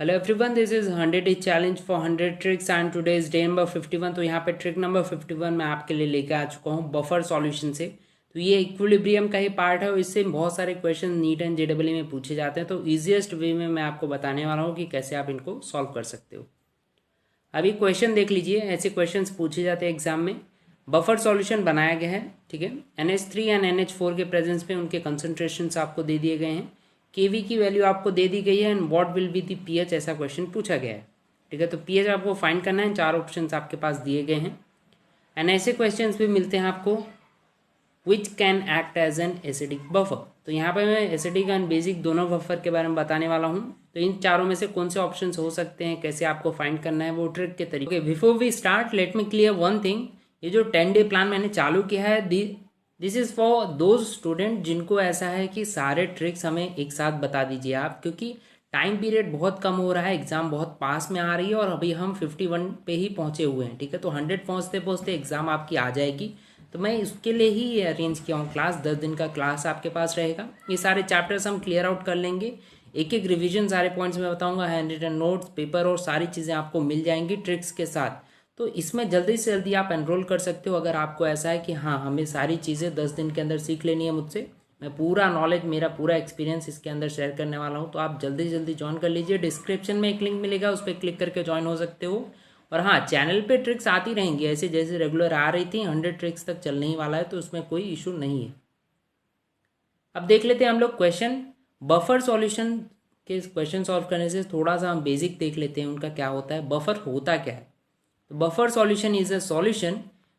Hello everyone, this is 100 days challenge for 100 tricks and today is day number 51। तो यहाँ पे trick number 51 मैं आपके लिए लेके आ चुका हूँ बफर सॉल्यूशन से। तो ये इक्विलिब्रियम का ही पार्ट है और इससे बहुत सारे क्वेश्चन नीट एंड जेडब्ल्यू में पूछे जाते हैं। तो ईजिएस्ट वे में मैं आपको बताने वाला हूँ कि कैसे आप इनको सॉल्व कर सकते हो। अभी क्वेश्चन देख लीजिए, ऐसे क्वेश्चन पूछे जाते हैं एग्जाम में। बफर सॉल्यूशन बनाया गया है, ठीक है। NH3 एंड NH4 के प्रेजेंस में उनके कंसंट्रेशन आपको दे दिए गए हैं। केवी की वैल्यू आपको दे दी गई है and what will be the pH, ऐसा क्वेश्चन पूछा गया है, ठीक है। तो पीएच आपको फाइंड करना है, 4 ऑप्शन आपके पास दिए गए हैं। एंड ऐसे क्वेश्चन भी मिलते हैं आपको which can act as an acidic buffer. तो यहाँ पे मैं एसिडिक एंड बेसिक दोनों बफर के बारे में बताने वाला हूँ। तो इन चारों में से कौन से ऑप्शन हो सकते हैं, कैसे आपको फाइंड करना है, वो ट्रिक के तरीके। Before we start let me clear one thing, ये जो 10 डे प्लान मैंने चालू किया है, this is for those student जिनको ऐसा है कि सारे ट्रिक्स हमें एक साथ बता दीजिए आप, क्योंकि टाइम पीरियड बहुत कम हो रहा है, एग्ज़ाम बहुत पास में आ रही है और अभी हम 51 पे ही पहुंचे हुए हैं, ठीक है। तो 100 पहुंचते पहुंचते एग्ज़ाम आपकी आ जाएगी। तो मैं इसके लिए ही ये अरेंज किया हूँ क्लास, 10 दिन का क्लास आपके पास रहेगा। ये सारे चैप्टर्स हम क्लियर आउट कर लेंगे, एक एक रिवीजन सारे पॉइंट्स में बताऊंगा, हैंड रिटन नोट्स, पेपर और सारी चीज़ें आपको मिल जाएंगी ट्रिक्स के साथ। तो इसमें जल्दी से जल्दी आप एनरोल कर सकते हो अगर आपको ऐसा है कि हाँ हमें सारी चीज़ें 10 दिन के अंदर सीख लेनी है मुझसे। मैं पूरा नॉलेज, मेरा पूरा एक्सपीरियंस इसके अंदर शेयर करने वाला हूँ। तो आप जल्दी से जल्दी ज्वाइन कर लीजिए, डिस्क्रिप्शन में एक लिंक मिलेगा, उस पर क्लिक करके ज्वाइन हो सकते हो। और हाँ, चैनल पे ट्रिक्स आती रहेंगी ऐसे जैसे रेगुलर आ रही थी, 100 ट्रिक्स तक चलने ही वाला है, तो उसमें कोई इशू नहीं है। अब देख लेते हैं हम लोग क्वेश्चन। बफर सॉल्यूशन के क्वेश्चन सॉल्व करने से थोड़ा सा हम बेसिक देख लेते हैं उनका क्या होता है, बफर होता क्या है। तो buffer solution is a solution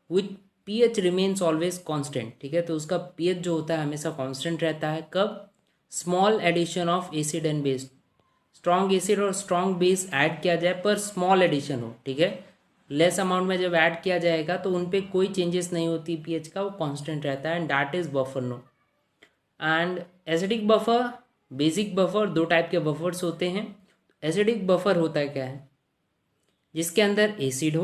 with pH remains always constant, ठीक है। तो उसका पीएच जो होता है हमेशा कांस्टेंट रहता है। कब? Small addition of acid and base, strong acid और स्ट्रॉन्ग बेस ऐड किया जाए पर स्मॉल एडिशन हो, ठीक है। लेस अमाउंट में जब ऐड किया जाएगा तो उन पर कोई चेंजेस नहीं होती पीएच का, वो कांस्टेंट रहता है and that is buffer no. And acidic buffer, basic buffer, दो टाइप के बफर्स होते हैं। एसिडिक बफर होता है क्या है, जिसके अंदर एसिड हो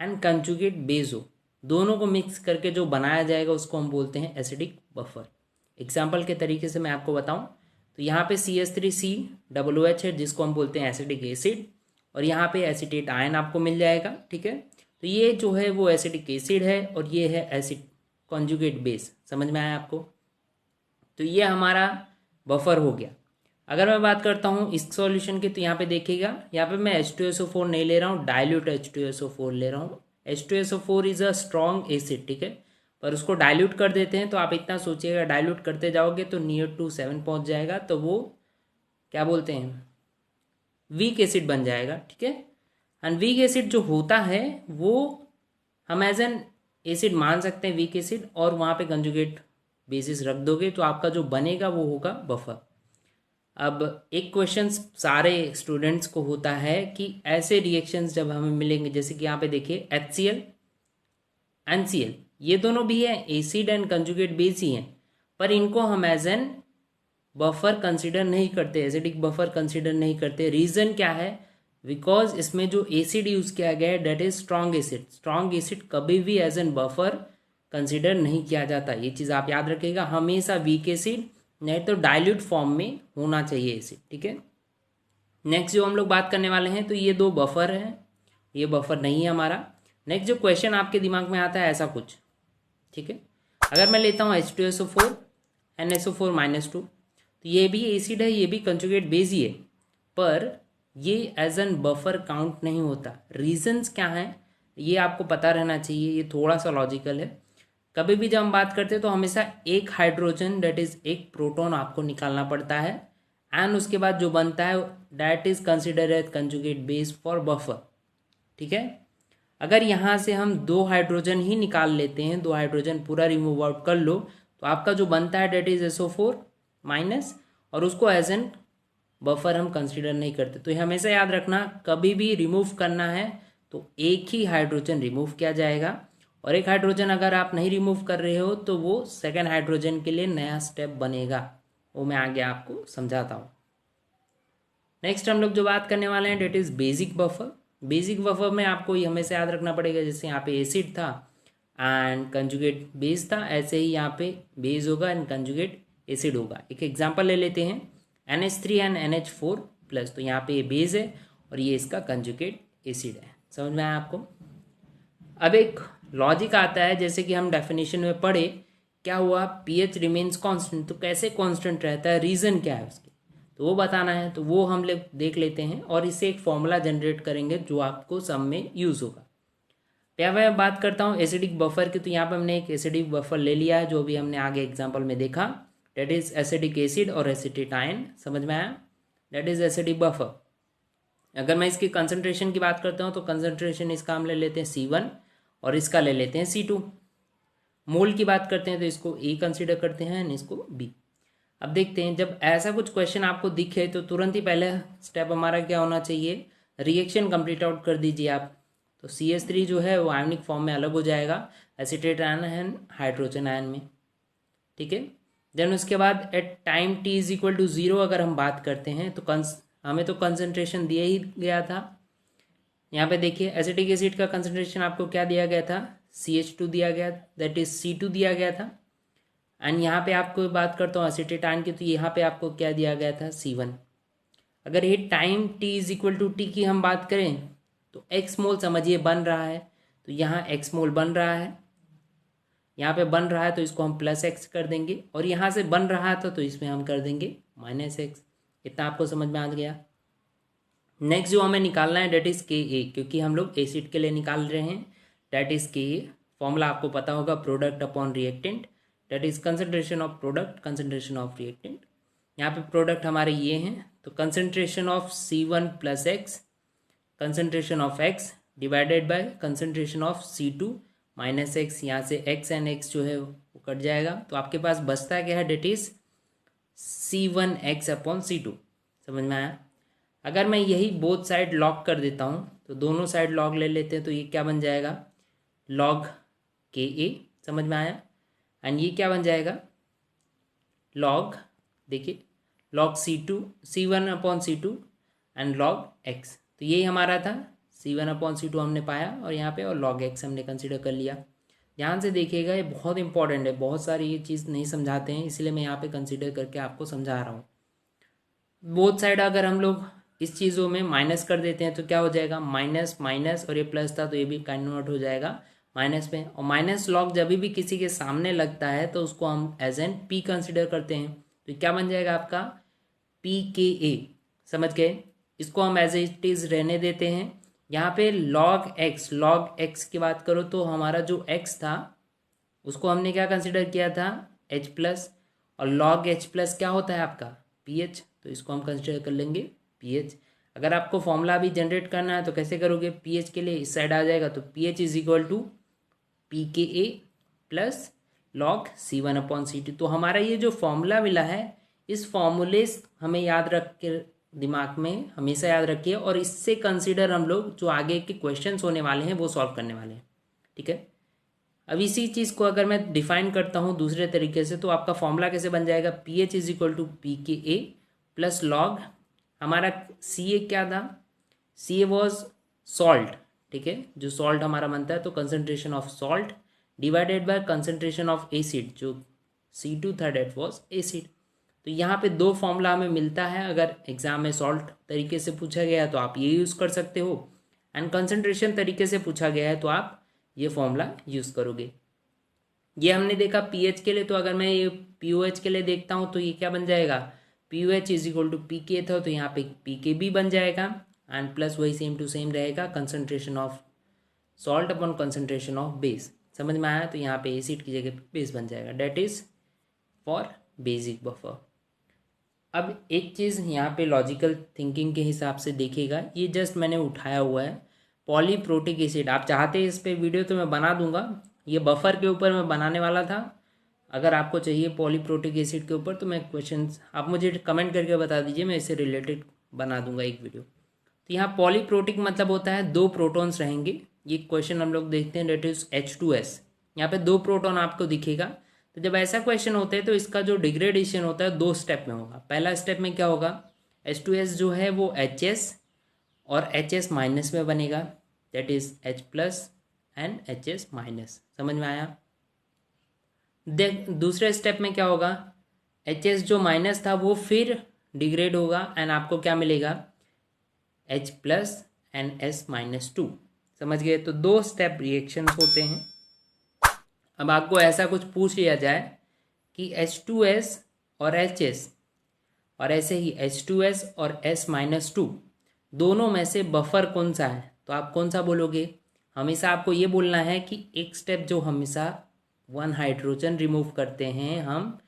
एंड कंजुगेट बेस हो, दोनों को मिक्स करके जो बनाया जाएगा उसको हम बोलते हैं एसिडिक बफर। एग्जाम्पल के तरीके से मैं आपको बताऊं तो यहाँ पे CH3COOH है जिसको हम बोलते हैं एसिडिक एसिड, और यहाँ पे एसिटेट आयन आपको मिल जाएगा, ठीक है। तो ये जो है वो एसिडिक एसिड है और ये है एसिड कॉन्जुगेट बेस। समझ में आया आपको? तो ये हमारा बफर हो गया। अगर मैं बात करता हूँ इस सॉल्यूशन की, तो यहाँ पे देखिएगा, यहाँ पे मैं H2SO4 नहीं ले रहा हूँ, डाइल्यूट H2SO4 ले रहा हूँ। H2SO4 is a strong acid, ठीक है, पर उसको डाइल्यूट कर देते हैं। तो आप इतना सोचिएगा, डाइल्यूट करते जाओगे तो नियर टू 7 पहुँच जाएगा, तो वो क्या बोलते हैं, वीक एसिड बन जाएगा, ठीक है। एंड वीक एसिड जो होता है वो हम एज एन एसिड मान सकते हैं, वीक एसिड, और वहाँ पे कंजुगेट बेसिस रख दोगे तो आपका जो बनेगा वो होगा बफर। अब एक क्वेश्चन सारे स्टूडेंट्स को होता है कि ऐसे रिएक्शंस जब हमें मिलेंगे, जैसे कि यहाँ पे देखिए HCl, NCl, ये दोनों भी है एसिड एंड कंजुगेट बेस ही हैं, पर इनको हम एज एन बफर कंसिडर नहीं करते, एसिडिक बफर कंसिडर नहीं करते। रीज़न क्या है? बिकॉज इसमें जो एसिड यूज़ किया गया है that is strong acid. Strong acid कभी भी एज एन बफर कंसिडर नहीं किया जाता, ये चीज़ आप याद रखिएगा। हमेशा वीक एसिड नहीं तो डाइल्यूट फॉर्म में होना चाहिए एसिड, ठीक है। नेक्स्ट जो हम लोग बात करने वाले हैं, तो ये दो बफर हैं, ये बफर नहीं है हमारा। नेक्स्ट जो क्वेश्चन आपके दिमाग में आता है ऐसा कुछ, ठीक है। अगर मैं लेता हूँ H2SO4 NSO4-2, तो ये भी एसिड है, ये भी कंजुगेट बेस ही है, पर ये एज एन बफर काउंट नहीं होता। रीजंस क्या हैं ये आपको पता रहना चाहिए, ये थोड़ा सा लॉजिकल है। कभी भी जब हम बात करते हैं तो हमेशा एक हाइड्रोजन डेट इज एक प्रोटॉन आपको निकालना पड़ता है, एंड उसके बाद जो बनता है that is consider as conjugate base for buffer, ठीक है। अगर यहाँ से हम 2 हाइड्रोजन ही निकाल लेते हैं, 2 हाइड्रोजन पूरा रिमूव आउट कर लो, तो आपका जो बनता है डेट इज SO4-, और उसको एज एन बफर हम कंसिडर नहीं करते। तो ये हमेशा याद रखना, कभी भी रिमूव करना है तो एक ही हाइड्रोजन रिमूव किया जाएगा, और एक हाइड्रोजन अगर आप नहीं रिमूव कर रहे हो तो वो सेकेंड हाइड्रोजन के लिए नया स्टेप बनेगा, वो मैं आगे आपको समझाता हूँ। नेक्स्ट हम लोग जो बात करने वाले हैं that is basic buffer. Basic buffer में आपको ये हमेशा याद रखना पड़ेगा, जैसे यहाँ पे एसिड था एंड कंजुगेट बेस था, ऐसे ही यहाँ पे बेस होगा एंड कंजुगेट एसिड होगा। एक एग्जांपल ले लेते हैं, NH3 एंड NH4 प्लस, तो यहाँ पे ये बेस है और ये इसका कंजुगेट एसिड है। समझ में आया आपको? अब एक लॉजिक आता है, जैसे कि हम डेफिनेशन में पढ़े, क्या हुआ, पीएच रिमेन्स कांस्टेंट, तो कैसे कांस्टेंट रहता है, रीज़न क्या है उसके, तो वो बताना है। तो वो हम लोग देख लेते हैं और इससे एक फॉर्मूला जनरेट करेंगे जो आपको सम में यूज़ होगा। क्या मैं बात करता हूँ एसिडिक बफर की, तो यहाँ पर हमने एक एसिडिक बफर ले लिया है जो भी हमने आगे एग्जाम्पल में देखा, डेट इज एसिडिक एसिड और एसिटेटाइन। समझ में आया? That is acidic buffer. अगर मैं इसकी कंसंट्रेशन की बात करता हूँ तो कंसंट्रेशन इसका हम ले लेते हैं C1 और इसका ले लेते हैं C2। मोल की बात करते हैं तो इसको A कंसिडर करते हैं और इसको B। अब देखते हैं, जब ऐसा कुछ क्वेश्चन आपको दिखे तो तुरंत ही पहले स्टेप हमारा क्या होना चाहिए, रिएक्शन कंप्लीट आउट कर दीजिए आप। तो CH3 जो है वो आयनिक फॉर्म में अलग हो जाएगा एसिटेट आयन हाइड्रोजन आयन में, ठीक है। देन उसके बाद at time t is equal to 0 अगर हम बात करते हैं तो हमें तो कंसंट्रेशन दिया ही गया था। यहाँ पे देखिए एसिटिक एसिड का कंसंट्रेशन आपको क्या दिया गया था, CH2 दिया गया, दैट इज C2 दिया गया था। एंड यहाँ पे आपको बात करता हूँ एसिटेटाइन की, तो यहाँ पे आपको क्या दिया गया था, C1। अगर ये time t is equal to T की हम बात करें तो x मोल समझिए बन रहा है, तो यहाँ x मोल बन रहा है, यहाँ पे बन रहा है तो इसको हम प्लस x कर देंगे, और यहाँ से बन रहा था तो इसमें हम कर देंगे माइनस x। इतना आपको समझ में आ गया। नेक्स्ट जो हमें निकालना है डेट इज Ka, क्योंकि हम लोग एसिड के लिए निकाल रहे हैं। डेट इज Ka, फॉर्मूला आपको पता होगा, product upon reactant, that is concentration of product concentration of reactant. यहाँ पे प्रोडक्ट हमारे ये हैं, तो concentration of C1 plus x, concentration of x divided by concentration of C2 minus x, यहाँ से x एंड x जो है वो कट जाएगा, तो आपके पास बचता क्या है, that is C1x upon C2। समझ में आया? अगर मैं यही बोथ साइड लॉग कर देता हूँ तो दोनों साइड लॉग ले लेते हैं, तो ये क्या बन जाएगा, लॉग Ka। समझ में आया? एंड ये क्या बन जाएगा, लॉग, देखिए log C1 upon C2 and log x। तो यही हमारा था, C1 अपॉन C2 हमने पाया और यहाँ पे और लॉग x हमने कंसिडर कर लिया। ध्यान से देखिएगा, ये बहुत इंपॉर्टेंट है, बहुत सारी ये चीज़ नहीं समझाते हैं, इसलिए मैं यहाँ पे कंसिडर करके आपको समझा रहा हूँ। बोथ साइड अगर हम लोग इस चीज़ों में माइनस कर देते हैं तो क्या हो जाएगा, माइनस माइनस, और ये प्लस था तो ये भी कन्वर्ट हो जाएगा माइनस में। और माइनस लॉग जब भी किसी के सामने लगता है तो उसको हम एज एन पी कंसिडर करते हैं, तो क्या बन जाएगा आपका PKa। समझ गए? इसको हम एज इट इज़ रहने देते हैं। यहाँ पे लॉग एक्स की बात करो तो हमारा जो x था उसको हमने क्या कंसिडर किया था, H प्लस, और लॉग H प्लस क्या होता है आपका, PH, तो इसको हम कंसिडर कर लेंगे PH। अगर आपको फॉर्मूला भी जनरेट करना है तो कैसे करोगे, PH के लिए इस साइड आ जाएगा, तो PH is equal to PKa plus log C1 upon C2। तो हमारा ये जो फॉर्मूला मिला है, इस फॉर्मूले हमें याद रख के दिमाग में हमेशा याद रखिए, और इससे कंसिडर हम लोग जो आगे के क्वेश्चंस होने वाले हैं वो सॉल्व करने वाले हैं, ठीक है। अब इसी चीज़ को अगर मैं डिफाइन करता हूँ दूसरे तरीके से, तो आपका फॉर्मूला कैसे बन जाएगा, PH is equal to PKa plus log, हमारा Ca क्या था, Ca वॉज सॉल्ट, ठीक है, जो सॉल्ट हमारा बनता है, तो concentration of salt divided by concentration of acid, जो C2 था डेट वॉज एसिड। तो यहाँ पे दो फॉर्मूला हमें मिलता है, अगर एग्जाम में सॉल्ट तरीके से पूछा गया है तो आप ये यूज़ कर सकते हो, एंड कंसंट्रेशन तरीके से पूछा गया है तो आप ये फॉर्मूला यूज़ करोगे। ये हमने देखा पीएच के लिए, तो अगर मैं ये पीओएच के लिए देखता हूँ तो ये क्या बन जाएगा, पीओएच इज इक्वल टू पीके था, तो यहाँ पे पीके भी बन जाएगा, एंड प्लस वही सेम टू सेम रहेगा, concentration of salt upon concentration of base. समझ में आया? तो यहाँ पे एसिड की जगह बेस बन जाएगा, that is for basic buffer. अब एक चीज़ यहाँ पे लॉजिकल थिंकिंग के हिसाब से देखिएगा, ये जस्ट मैंने उठाया हुआ है पॉलीप्रोटिक एसिड। आप चाहते हैं इस पर वीडियो तो मैं बना दूंगा, ये बफर के ऊपर मैं बनाने वाला था। अगर आपको चाहिए पॉलीप्रोटिक एसिड के ऊपर तो मैं क्वेश्चंस आप मुझे कमेंट करके बता दीजिए, मैं इससे रिलेटेड बना दूंगा एक वीडियो। तो यहाँ पॉलीप्रोटिक मतलब होता है दो प्रोटॉन्स रहेंगे। ये क्वेश्चन हम लोग देखते हैं, डेट इज H2S। यहाँ पे दो प्रोटॉन आपको दिखेगा। तो जब ऐसा क्वेश्चन होता है तो इसका जो डिग्रेडेशन होता है दो स्टेप में होगा। पहला स्टेप में क्या होगा, H2S जो है वो HS और HS माइनस में बनेगा, that is H plus and HS minus. समझ में आया? देख दूसरे स्टेप में क्या होगा, HS जो माइनस था वो फिर डिग्रेड होगा एंड आपको क्या मिलेगा H+ एंड S-2। समझ गए? तो 2 स्टेप रिएक्शंस होते हैं। अब आपको ऐसा कुछ पूछ लिया जाए कि H2S और HS और ऐसे ही H2S और S-2 दोनों में से बफर कौन सा है, तो आप कौन सा बोलोगे? हमेशा आपको ये बोलना है कि एक स्टेप जो हमेशा 1 हाइड्रोजन रिमूव करते हैं हम,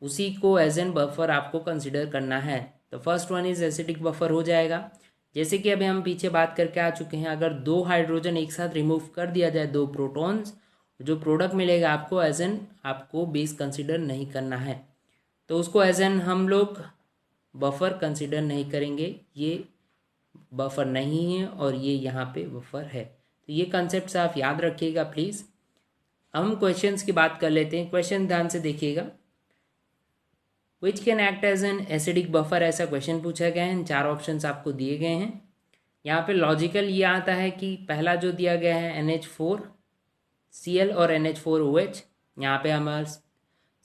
उसी को एज एन बफर आपको कंसिडर करना है। तो first one is acidic buffer हो जाएगा। जैसे कि अभी हम पीछे बात करके आ चुके हैं, अगर 2 हाइड्रोजन एक साथ रिमूव कर दिया जाए, 2 प्रोटॉन्स, जो प्रोडक्ट मिलेगा आपको एज एन आपको बेस कंसिडर नहीं करना है, तो उसको एज एन हम लोग बफर कंसिडर नहीं करेंगे। ये बफर नहीं है और ये यहाँ पे बफर है। तो ये कंसेप्ट आप याद रखिएगा प्लीज़। हम क्वेश्चंस की बात कर लेते हैं। क्वेश्चन ध्यान से देखिएगा। Which can act as an acidic buffer, ऐसा क्वेश्चन पूछा गया है। 4 ऑप्शंस आपको दिए गए हैं। यहाँ पे लॉजिकल ये आता है कि पहला जो दिया गया है NH4Cl और NH4OH, यहाँ पे हमारा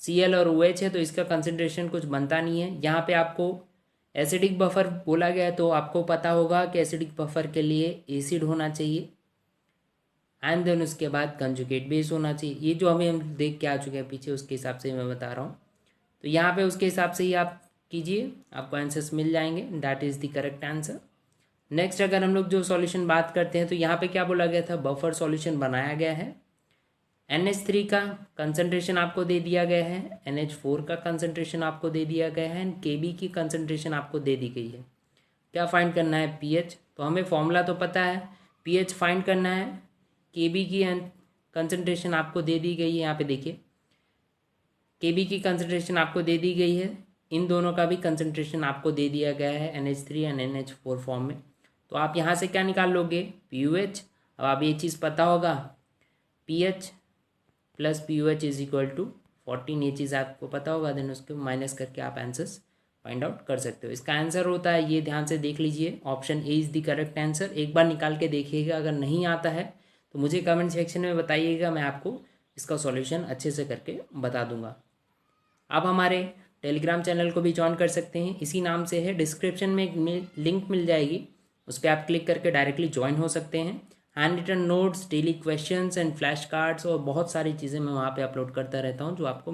Cl और OH है तो इसका कंसंट्रेशन कुछ बनता नहीं है। यहाँ पे आपको एसिडिक बफर बोला गया है तो आपको पता होगा कि एसिडिक बफर के लिए एसिड होना चाहिए एंड देन उसके बाद कंजुगेट बेस होना चाहिए। ये जो हम देख के आ चुके हैं पीछे, उसके हिसाब से मैं बता रहा हूँ। तो यहाँ पे उसके हिसाब से ही आप कीजिए, आपको आंसर्स मिल जाएंगे। That is the correct answer. Next अगर हम लोग जो सॉल्यूशन बात करते हैं तो यहाँ पे क्या बोला गया था, बफर सॉल्यूशन बनाया गया है। NH3 का कंसंट्रेशन आपको दे दिया गया है, NH4 का कंसंट्रेशन आपको दे दिया गया है एंड Kb की कंसंट्रेशन आपको दे दी गई है। क्या फाइंड करना है? pH। तो हमें फॉर्मूला तो पता है, pH फाइंड करना है। Kb की कंसंट्रेशन आपको दे दी गई है, यहाँ पे देखिए Kb की कंसंट्रेशन आपको दे दी गई है। इन दोनों का भी कंसंट्रेशन आपको दे दिया गया है NH3 एंड NH4 फॉर्म में। तो आप यहाँ से क्या निकाल लोगे? PUH। अब आप ये चीज़ पता होगा, pH + PUH = 14, ये चीज़ आपको पता होगा। देन उसको माइनस करके आप आंसर्स फाइंड आउट कर सकते हो। इसका आंसर होता है, ये ध्यान से देख लीजिए, option A is the correct answer. एक बार निकाल के देखिएगा, अगर नहीं आता है तो मुझे कमेंट सेक्शन में बताइएगा, मैं आपको इसका सॉल्यूशन अच्छे से करके बता दूंगा। आप हमारे टेलीग्राम चैनल को भी ज्वाइन कर सकते हैं, इसी नाम से है। डिस्क्रिप्शन में एक लिंक मिल जाएगी, उस पर आप क्लिक करके डायरेक्टली ज्वाइन हो सकते हैं। Handwritten notes, daily questions and flash cards और बहुत सारी चीज़ें मैं वहाँ पे अपलोड करता रहता हूँ जो आपको